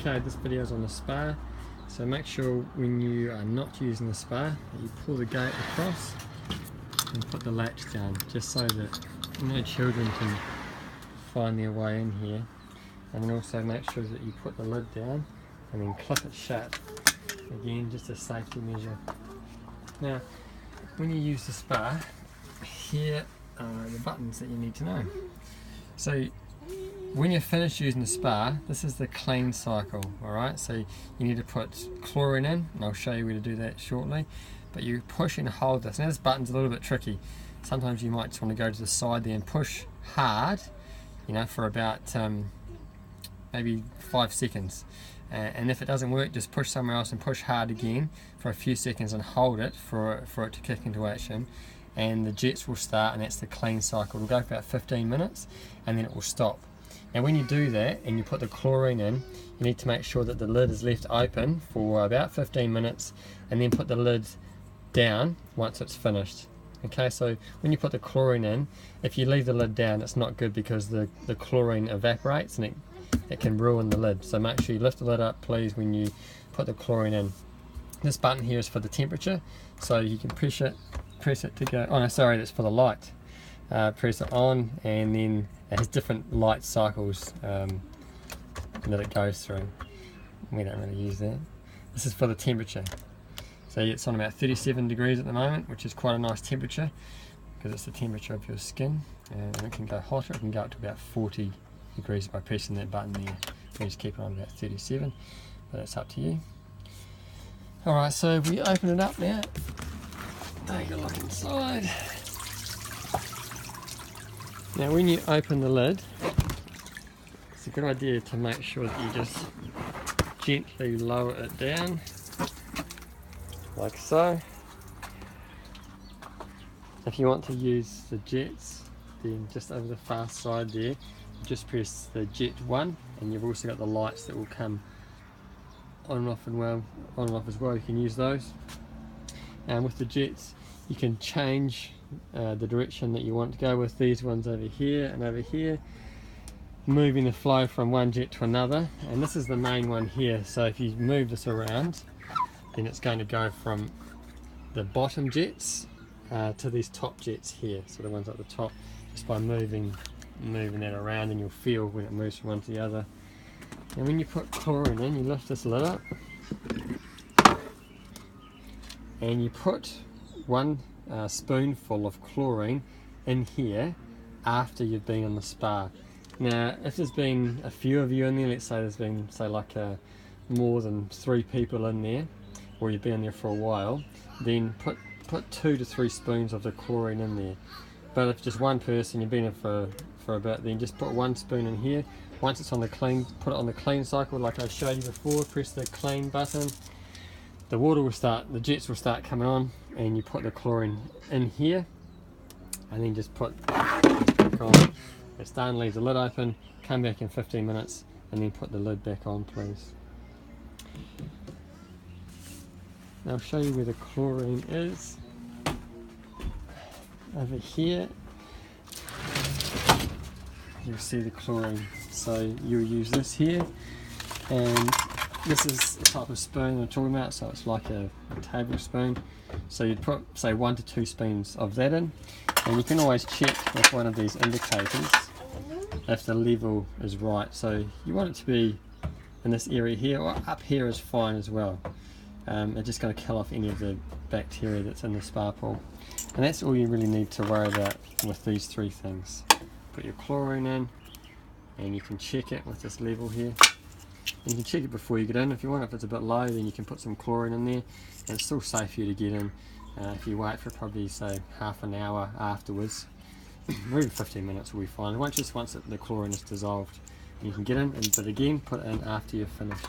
Okay, this video is on the spa, so make sure when you are not using the spa that you pull the gate across and put the latch down, just so that no children can find their way in here. And then also make sure that you put the lid down and then clip it shut, again just a safety measure. Now when you use the spa, here are the buttons that you need to know. So when you're finished using the spa, this is the clean cycle, alright? So you need to put chlorine in, and I'll show you where to do that shortly. But you push and hold this. Now this button's a little bit tricky. Sometimes you might just want to go to the side there and push hard, you know, for about maybe 5 seconds. And if it doesn't work, just push somewhere else and push hard again for a few seconds and hold it for it to kick into action. And the jets will start, and that's the clean cycle. It'll go for about 15 minutes and then it will stop. Now when you do that and you put the chlorine in, you need to make sure that the lid is left open for about 15 minutes and then put the lid down once it's finished. Okay, so when you put the chlorine in, if you leave the lid down, it's not good because the chlorine evaporates and it can ruin the lid. So make sure you lift the lid up, please, when you put the chlorine in. This button here is for the temperature, so you can press it to go, oh no, sorry, that's for the light. Press it on, and then it has different light cycles that it goes through. We don't really use that. This is for the temperature. So it's on about 37 degrees at the moment, which is quite a nice temperature because it's the temperature of your skin, and it can go hotter. It can go up to about 40 degrees by pressing that button there. We just keep it on about 37, but it's up to you. Alright, so we open it up now. Take a look inside. Now when you open the lid, it's a good idea to make sure that you just gently lower it down, like so. If you want to use the jets, then just over the far side there, just press the jet 1, and you've also got the lights that will come on and off as well. You can use those. And with the jets, you can change the direction that you want to go with these ones over here and over here, moving the flow from one jet to another. And this is the main one here, so if you move this around, then it's going to go from the bottom jets to these top jets here, so the ones at the top, just by moving that around, and you'll feel when it moves from one to the other. And when you put chlorine in, you lift this lid up and you put one spoonful of chlorine in here after you've been on the spa. Now if there's been a few of you in there, let's say there's been more than 3 people in there, or you've been there for a while, then put 2 to 3 spoons of the chlorine in there. But if just one person, you've been in for a bit, then just put 1 spoon in here. Once it's on the clean, put it on the clean cycle like I showed you before. Press the clean button, the water will start, the jets will start coming on, and you put the chlorine in here, and then just put back on. It's done. Leave the lid open, come back in 15 minutes, and then put the lid back on, please. Now I'll show you where the chlorine is. Over here you'll see the chlorine, so you'll use this here, and this is the type of spoon I'm talking about, so it's like a tablespoon. So you'd put say 1 to 2 spoons of that in, and you can always check with one of these indicators if the level is right. So you want it to be in this area here, or up here is fine as well. It's just going to kill off any of the bacteria that's in the spa pool. And that's all you really need to worry about with these 3 things. Put your chlorine in, and you can check it with this level here. And you can check it before you get in if you want. If it's a bit low, then you can put some chlorine in there, and it's still safe for you to get in. If you wait for probably say half an hour afterwards, or even 15 minutes will be fine. Once the chlorine is dissolved, you can get in, but again, put it in after you've finished.